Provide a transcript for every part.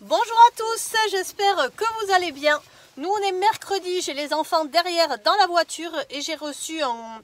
Bonjour à tous, j'espère que vous allez bien. Nous on est mercredi, j'ai les enfants derrière dans la voiture et j'ai reçu un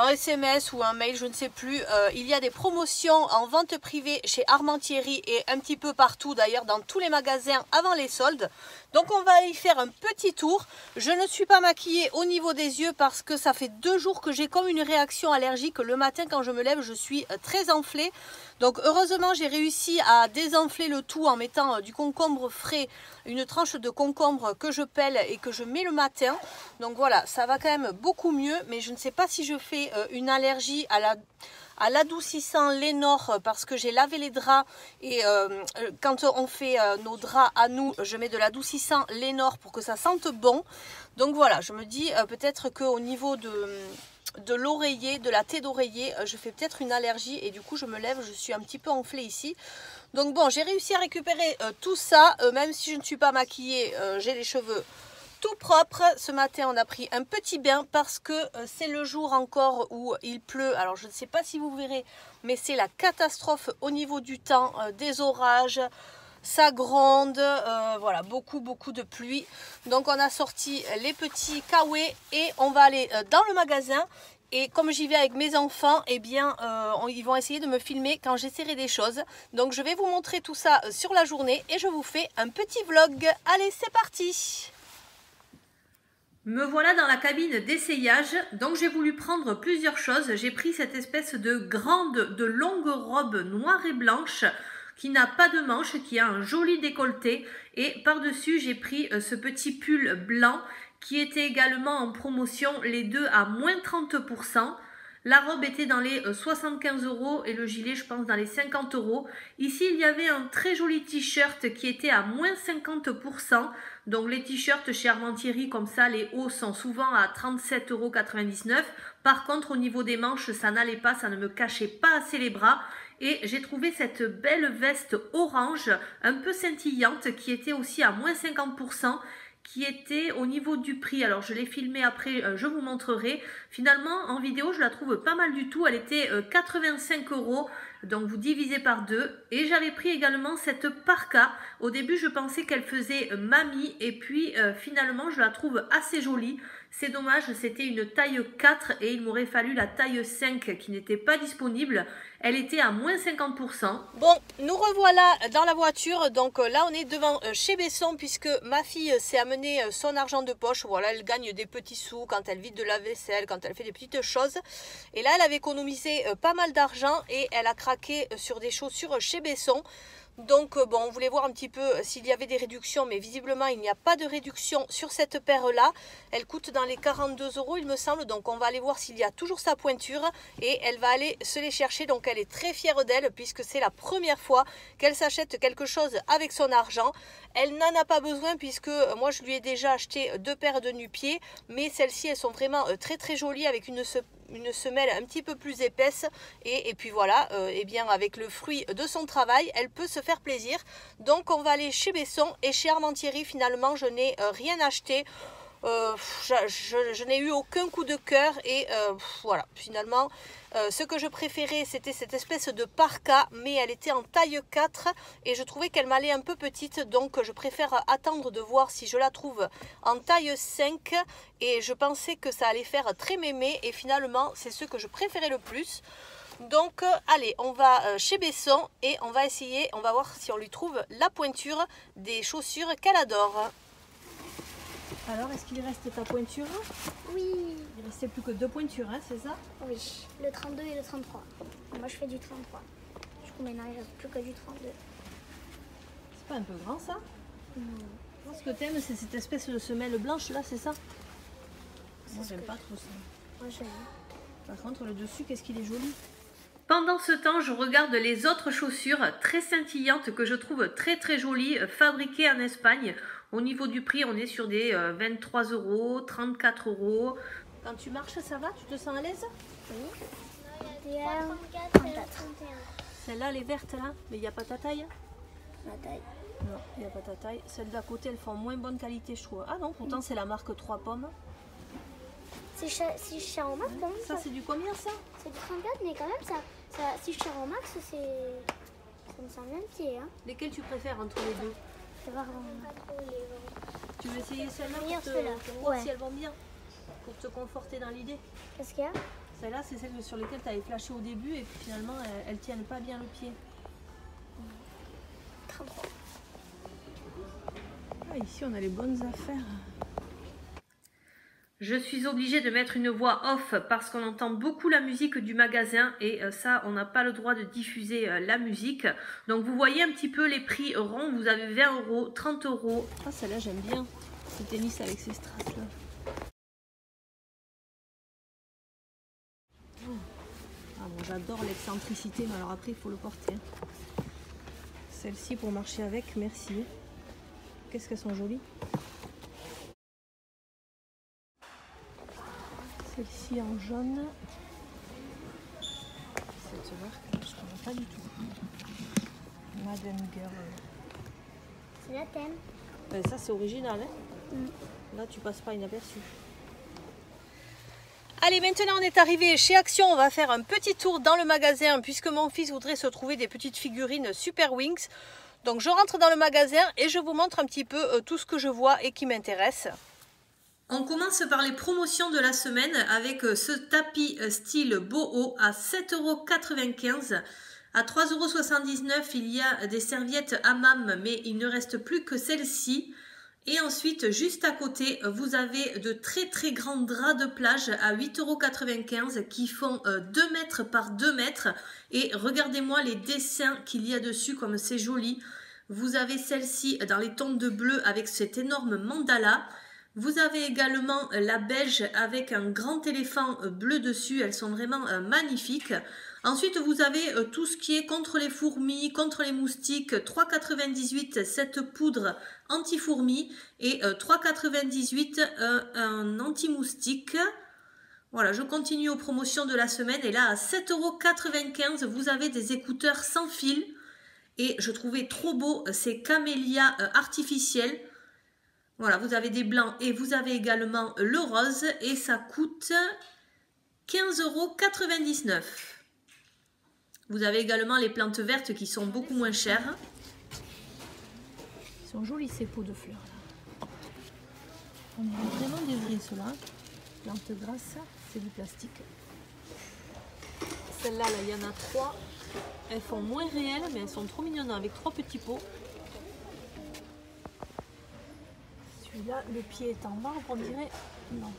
SMS ou un mail, je ne sais plus. Il y a des promotions en vente privée chez Armentieri et un petit peu partout d'ailleurs dans tous les magasins avant les soldes. Donc on va y faire un petit tour. Je ne suis pas maquillée au niveau des yeux parce que ça fait 2 jours que j'ai comme une réaction allergique. Le matin quand je me lève je suis très enflée. Donc heureusement j'ai réussi à désenfler le tout en mettant du concombre frais, une tranche de concombre que je pèle et que je mets le matin. Donc voilà, ça va quand même beaucoup mieux, mais je ne sais pas si je fais une allergie à l'adoucissant Lénore parce que j'ai lavé les draps et quand on fait nos draps à nous, je mets de l'adoucissant Lénore pour que ça sente bon. Donc voilà, je me dis peut-être qu'au niveau de l'oreiller, de la tête d'oreiller, je fais peut-être une allergie et du coup je me lève, je suis un petit peu enflée ici. Donc bon, j'ai réussi à récupérer tout ça, même si je ne suis pas maquillée, j'ai les cheveux tout propres. Ce matin on a pris un petit bain parce que c'est le jour encore où il pleut. Alors je ne sais pas si vous verrez, mais c'est la catastrophe au niveau du temps, des orages. Ça gronde, voilà, beaucoup de pluie. Donc on a sorti les petits kawaii et on va aller dans le magasin. Et comme j'y vais avec mes enfants, eh bien, ils vont essayer de me filmer quand j'essaierai des choses. Donc je vais vous montrer tout ça sur la journée et je vous fais un petit vlog. Allez, c'est parti! Me voilà dans la cabine d'essayage, donc j'ai voulu prendre plusieurs choses. J'ai pris cette espèce de longue robe noire et blanche qui n'a pas de manches, qui a un joli décolleté. Et par-dessus, j'ai pris ce petit pull blanc qui était également en promotion, les deux à moins 30%. La robe était dans les 75 € et le gilet, je pense, dans les 50 €. Ici, il y avait un très joli t-shirt qui était à moins 50%. Donc, les t-shirts chez Armentieri, comme ça, les hauts sont souvent à 37,99 €. Par contre, au niveau des manches, ça n'allait pas, ça ne me cachait pas assez les bras. Et j'ai trouvé cette belle veste orange, un peu scintillante, qui était aussi à moins 50%, qui était au niveau du prix. Alors je l'ai filmé après, je vous montrerai. Finalement, en vidéo, je la trouve pas mal du tout. Elle était 85 €. Donc vous divisez par 2. Et j'avais pris également cette parka. Au début, je pensais qu'elle faisait mamie. Et puis finalement, je la trouve assez jolie. C'est dommage, c'était une taille 4 et il m'aurait fallu la taille 5 qui n'était pas disponible. Elle était à moins 50%. Bon, nous revoilà dans la voiture. Donc là, on est devant chez Besson puisque ma fille s'est amené son argent de poche. Voilà, elle gagne des petits sous quand elle vide de la vaisselle, quand elle fait des petites choses. Et là, elle avait économisé pas mal d'argent et elle a craqué sur des chaussures chez Besson. Donc bon, on voulait voir un petit peu s'il y avait des réductions, mais visiblement il n'y a pas de réduction sur cette paire là. Elle coûte dans les 42 € il me semble, donc on va aller voir s'il y a toujours sa pointure et elle va aller se les chercher. Donc elle est très fière d'elle puisque c'est la première fois qu'elle s'achète quelque chose avec son argent. Elle n'en a pas besoin puisque moi je lui ai déjà acheté 2 paires de nu-pieds, mais celles-ci elles sont vraiment très jolies avec une semelle un petit peu plus épaisse et puis voilà, et bien avec le fruit de son travail elle peut se faire plaisir. Donc on va aller chez Besson et chez Armentieri finalement je n'ai rien acheté. Je n'ai eu aucun coup de cœur et voilà, finalement ce que je préférais c'était cette espèce de parka, mais elle était en taille 4 et je trouvais qu'elle m'allait un peu petite, donc je préfère attendre de voir si je la trouve en taille 5 et je pensais que ça allait faire très mémé et finalement c'est ce que je préférais le plus. Donc allez, on va chez Besson et on va essayer, on va voir si on lui trouve la pointure des chaussures qu'elle adore. Alors, est-ce qu'il reste ta pointure? Oui. Il restait plus que 2 pointures, hein, c'est ça? Oui, le 32 et le 33. Moi, je fais du 33. Du coup, maintenant, il ne reste plus que du 32. C'est pas un peu grand, ça? Non. Ce que t'aimes, c'est cette espèce de semelle blanche, là, c'est ça? Moi, j'aime pas trop ça. Moi, j'aime. Par contre, le dessus, qu'est-ce qu'il est joli. Pendant ce temps, je regarde les autres chaussures très scintillantes que je trouve très jolies, fabriquées en Espagne. Au niveau du prix, on est sur des 23 €, 34 €. Quand tu marches, ça va? Tu te sens à l'aise? Oui. Il y a 34. Celle-là, elle est verte, là, mais il n'y a pas ta taille? Ma taille. Non, il n'y a pas ta taille. Celles d'à côté, elles font moins bonne qualité, je trouve. Ah non, pourtant, c'est la marque 3 pommes. C'est cher au max, quand même. Ça, c'est du combien, ça? C'est du 34, mais quand même, si cher au max, ça me semble un pied. Hein. Lesquels tu préfères entre les deux? fais voir. Tu veux essayer celle-là Regarde pour celle-là. voir Ouais. si elles vont bien? Pour te conforter dans l'idée. Qu'est-ce qu'il y a? Celle-là, c'est celle sur laquelle tu avais flashé au début et puis finalement, elles tiennent pas bien le pied. 33. Ah, ici, on a les bonnes affaires. Je suis obligée de mettre une voix off parce qu'on entend beaucoup la musique du magasin et ça, on n'a pas le droit de diffuser la musique. Donc, vous voyez un petit peu les prix ronds. Vous avez 20 €, 30 €. Ah, celle-là, j'aime bien. Ce tennis avec ces strass-là. Ah bon, j'adore l'excentricité, mais alors après, il faut le porter. Hein. Celle-ci pour marcher avec, merci. Qu'est-ce qu'elles sont jolies. Celle-ci en jaune. Cette marque, je ne connais pas du tout. Madame Girl. C'est la thème. Ben, ça, c'est original. Hein. Là, tu passes pas inaperçu. Allez, maintenant on est arrivé chez Action, on va faire un petit tour dans le magasin puisque mon fils voudrait se trouver des petites figurines Super Wings. Donc je rentre dans le magasin et je vous montre un petit peu tout ce que je vois et qui m'intéresse. On commence par les promotions de la semaine avec ce tapis style boho à 7,95 €. À 3,79 €, il y a des serviettes hammam, mais il ne reste plus que celles-ci. Et ensuite, juste à côté, vous avez de très très grands draps de plage à 8,95 € qui font 2 mètres par 2 mètres. Et regardez-moi les dessins qu'il y a dessus, comme c'est joli. Vous avez celle-ci dans les tons de bleu avec cet énorme mandala. Vous avez également la beige avec un grand éléphant bleu dessus. Elles sont vraiment magnifiques. Ensuite, vous avez tout ce qui est contre les fourmis, contre les moustiques. 3,98 € cette poudre anti-fourmis et 3,98 € un anti-moustique. Voilà, je continue aux promotions de la semaine. Et là, à 7,95 €, vous avez des écouteurs sans fil. Et je trouvais trop beau ces camélias artificiels. Voilà, vous avez des blancs et vous avez également le rose. Et ça coûte 15,99 €. Vous avez également les plantes vertes qui sont beaucoup moins chères. Ils sont jolis ces pots de fleurs là. On dirait vraiment des vrais ceux-là. Plantes grasses, c'est du plastique. Celles-là, il y en a 3. Elles font moins réelles, mais elles sont trop mignonnes avec 3 petits pots. Celui-là, le pied est en marbre, on dirait. Non,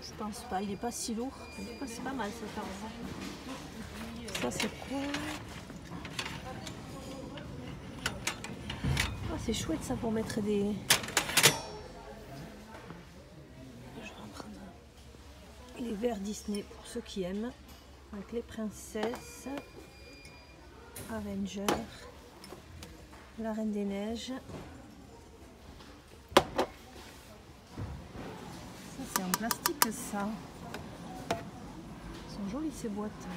je pense pas. Il n'est pas si lourd. C'est pas mal cette arbre. Ça, c'est quoi? Ah, c'est chouette ça pour mettre des. Je vais en prendre les verres Disney pour ceux qui aiment. Avec les princesses. Avenger, la Reine des Neiges. Ça c'est en plastique ça. Elles sont jolies ces boîtes.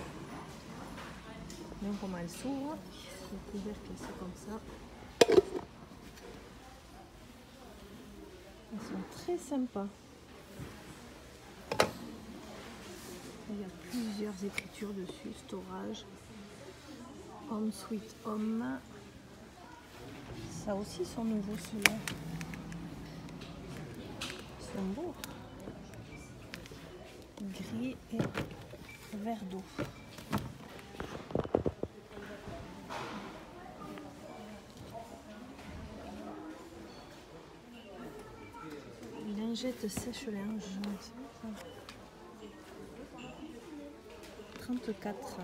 Même comment elles s'ouvrent. Le couvercle c'est comme ça. Elles sont très sympas. Il y a plusieurs écritures dessus, storage. Home Sweet Home. Ça aussi sont nouveaux ceux-là. Ils sont beaux. Gris et vert d'eau. Lingette sèche-linge. 34.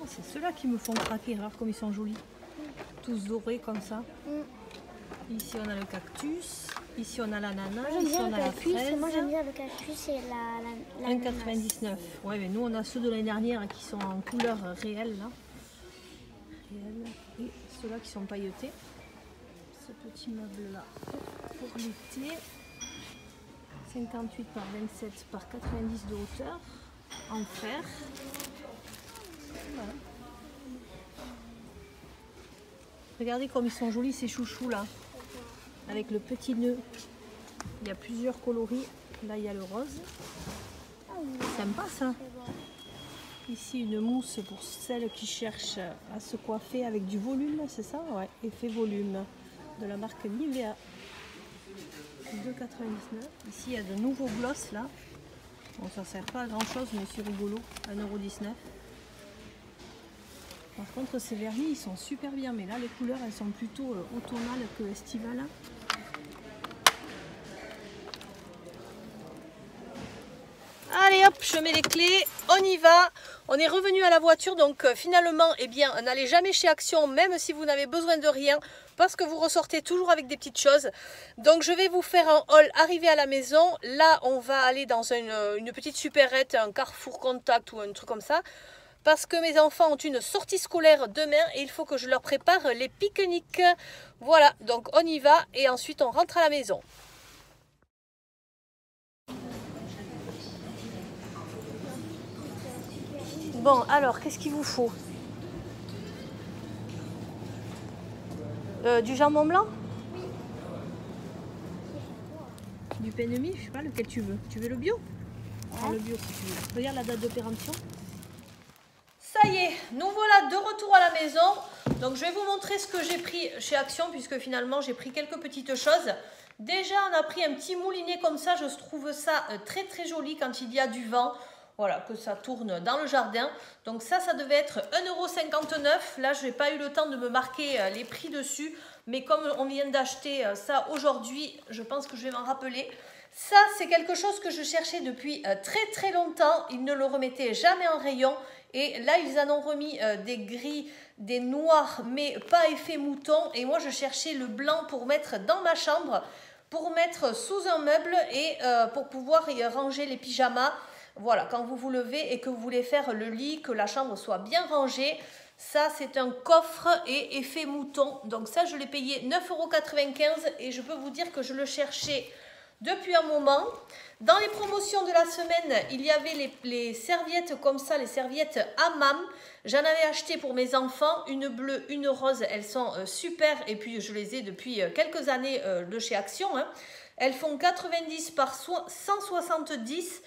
Oh, c'est ceux-là qui me font craquer, alors comme ils sont jolis. Tous dorés comme ça. Ici on a le cactus, ici on a l'ananas, ici on a la fraise. Moi j'aime bien le cactus et la 1,99 €. Ouais, mais nous on a ceux de l'année dernière qui sont en couleur réelle là. Réelle. Et ceux-là qui sont pailletés. Ce petit meuble là pour l'été. 58 par 27 par 90 de hauteur. En fer. Voilà. Regardez comme ils sont jolis ces chouchous là. Avec le petit nœud. Il y a plusieurs coloris. Là il y a le rose. Sympa ça. Ici une mousse pour celles qui cherchent à se coiffer avec du volume, c'est ça? Ouais, effet volume. de la marque Nivea. 2,99. Ici il y a de nouveaux gloss là. Bon, ça sert pas à grand chose mais c'est rigolo. 1,19 €. Par contre ces vernis ils sont super bien, mais là les couleurs elles sont plutôt automnales que estivales. Allez hop, je mets les clés, on y va. On est revenu à la voiture, donc finalement, eh bien, n'allez jamais chez Action, même si vous n'avez besoin de rien, parce que vous ressortez toujours avec des petites choses. Donc je vais vous faire un haul arrivé à la maison. Là, on va aller dans une petite supérette, un Carrefour Contact ou un truc comme ça, parce que mes enfants ont une sortie scolaire demain et il faut que je leur prépare les pique-niques. Voilà, donc on y va et ensuite on rentre à la maison. Bon, alors, qu'est-ce qu'il vous faut? Du jambon blanc? Du pain de mie? Je sais pas lequel tu veux. Tu veux le bio? Prends le bio si tu veux. Regarde la date de péremption. Ça y est, nous voilà de retour à la maison. Donc je vais vous montrer ce que j'ai pris chez Action, puisque finalement j'ai pris quelques petites choses. Déjà, on a pris un petit moulinet comme ça. Je trouve ça très très joli quand il y a du vent. Voilà, que ça tourne dans le jardin. Donc ça devait être 1,59 €. Là, je n'ai pas eu le temps de me marquer les prix dessus. Mais comme on vient d'acheter ça aujourd'hui, je pense que je vais m'en rappeler. Ça, c'est quelque chose que je cherchais depuis très très longtemps. Ils ne le remettaient jamais en rayon. Et là, ils en ont remis des gris, des noirs, mais pas effet mouton. Et moi, je cherchais le blanc pour mettre dans ma chambre, pour mettre sous un meuble et pour pouvoir y ranger les pyjamas. Voilà, quand vous vous levez et que vous voulez faire le lit, que la chambre soit bien rangée, ça c'est un coffre et effet mouton. Donc ça je l'ai payé 9,95 € et je peux vous dire que je le cherchais depuis un moment. Dans les promotions de la semaine, il y avait les serviettes comme ça, les serviettes Hammam. J'en avais acheté pour mes enfants, une bleue, une rose, elles sont super et puis je les ai depuis quelques années de chez Action. Hein. Elles font 90 par 170.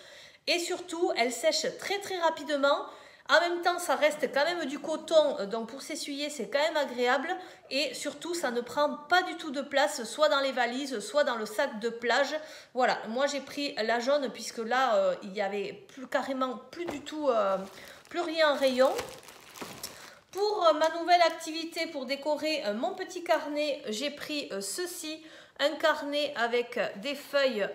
Et surtout, elles sèchent très très rapidement. En même temps, ça reste quand même du coton, donc pour s'essuyer, c'est quand même agréable. Et surtout, ça ne prend pas du tout de place, soit dans les valises, soit dans le sac de plage. Voilà, moi j'ai pris la jaune, puisque là, il n'y avait carrément plus du tout, plus rien en rayon. Pour ma nouvelle activité, pour décorer mon petit carnet, j'ai pris ceci, un carnet avec des feuilles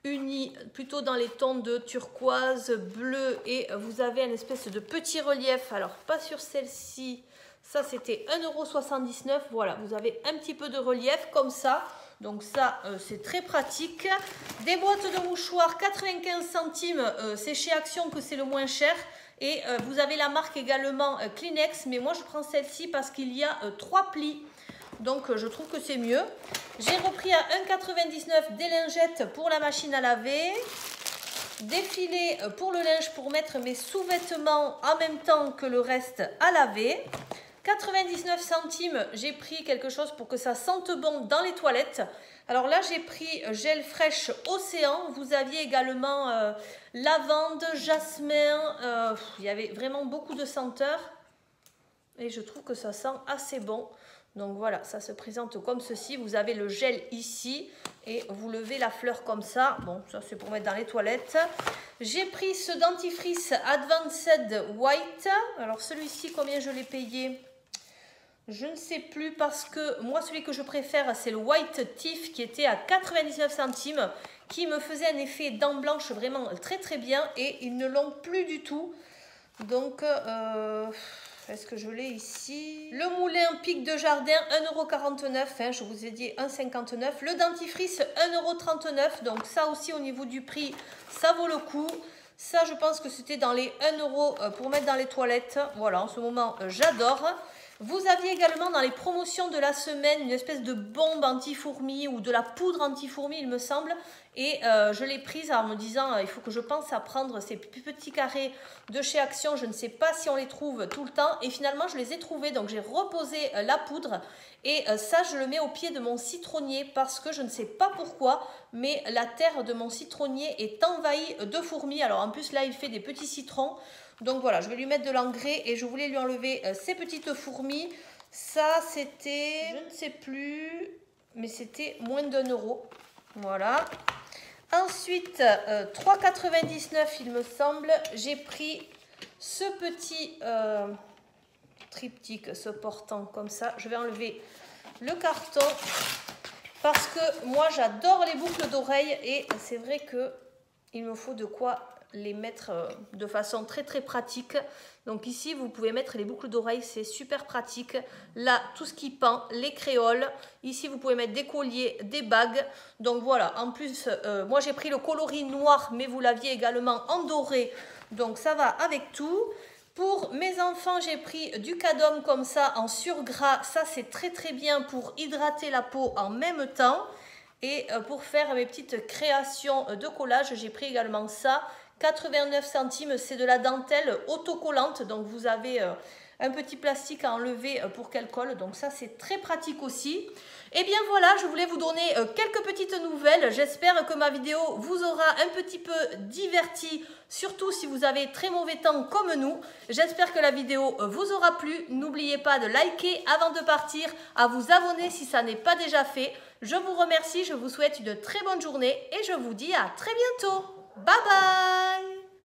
unis plutôt dans les tons de turquoise, bleu, et vous avez une espèce de petit relief. Alors pas sur celle-ci, ça c'était 1,79 €. Voilà, vous avez un petit peu de relief comme ça. Donc ça c'est très pratique. Des boîtes de mouchoirs 95 centimes, c'est chez Action que c'est le moins cher. Et vous avez la marque également Kleenex, mais moi je prends celle-ci parce qu'il y a 3 plis. Donc je trouve que c'est mieux. J'ai repris à 1,99 € des lingettes pour la machine à laver. Des filets pour le linge pour mettre mes sous-vêtements en même temps que le reste à laver. 99 centimes, j'ai pris quelque chose pour que ça sente bon dans les toilettes. Alors là, j'ai pris gel fraîche Océan. Vous aviez également lavande, jasmin. Il y avait vraiment beaucoup de senteurs. Et je trouve que ça sent assez bon. Donc voilà, ça se présente comme ceci. Vous avez le gel ici et vous levez la fleur comme ça. Bon, ça c'est pour mettre dans les toilettes. J'ai pris ce dentifrice Advanced White. Alors celui-ci, combien je l'ai payé? Je ne sais plus parce que moi, celui que je préfère, c'est le White Teeth qui était à 99 centimes, qui me faisait un effet dent blanche vraiment très très bien et ils ne l'ont plus du tout. Donc... est-ce que je l'ai ici? Le moulin pic de jardin, 1,49 €. Hein, je vous ai dit 1,59 €. Le dentifrice, 1,39 €. Donc ça aussi, au niveau du prix, ça vaut le coup. Ça, je pense que c'était dans les 1 € pour mettre dans les toilettes. Voilà, en ce moment, j'adore. Vous aviez également dans les promotions de la semaine une espèce de bombe anti-fourmis ou de la poudre anti-fourmis, il me semble. Et je l'ai prise en me disant, il faut que je pense à prendre ces petits carrés de chez Action. Je ne sais pas si on les trouve tout le temps. Et finalement, je les ai trouvés. Donc, j'ai reposé la poudre. Et ça, je le mets au pied de mon citronnier parce que je ne sais pas pourquoi, mais la terre de mon citronnier est envahie de fourmis. Alors, en plus, là, il fait des petits citrons. Donc, voilà, je vais lui mettre de l'engrais et je voulais lui enlever ces petites fourmis. Ça, c'était, je ne sais plus, mais c'était moins d'1 €. Voilà. Ensuite, 3,99 € il me semble. J'ai pris ce petit triptyque, se portant comme ça. Je vais enlever le carton parce que moi, j'adore les boucles d'oreilles et c'est vrai que il me faut de quoi les mettre de façon très très pratique. Donc ici vous pouvez mettre les boucles d'oreilles, c'est super pratique. Là tout ce qui pend, les créoles. Ici vous pouvez mettre des colliers, des bagues. Donc voilà, en plus moi j'ai pris le coloris noir mais vous l'aviez également en doré. Donc ça va avec tout. Pour mes enfants j'ai pris du cadum comme ça en surgras. Ça c'est très très bien pour hydrater la peau en même temps. Et pour faire mes petites créations de collage, j'ai pris également ça. 89 centimes, c'est de la dentelle autocollante. Donc vous avez un petit plastique à enlever pour qu'elle colle. Donc ça, c'est très pratique aussi. Et bien voilà, je voulais vous donner quelques petites nouvelles. J'espère que ma vidéo vous aura un petit peu diverti, surtout si vous avez très mauvais temps comme nous. J'espère que la vidéo vous aura plu. N'oubliez pas de liker avant de partir, à vous abonner si ça n'est pas déjà fait. Je vous remercie, je vous souhaite une très bonne journée et je vous dis à très bientôt. Bye bye!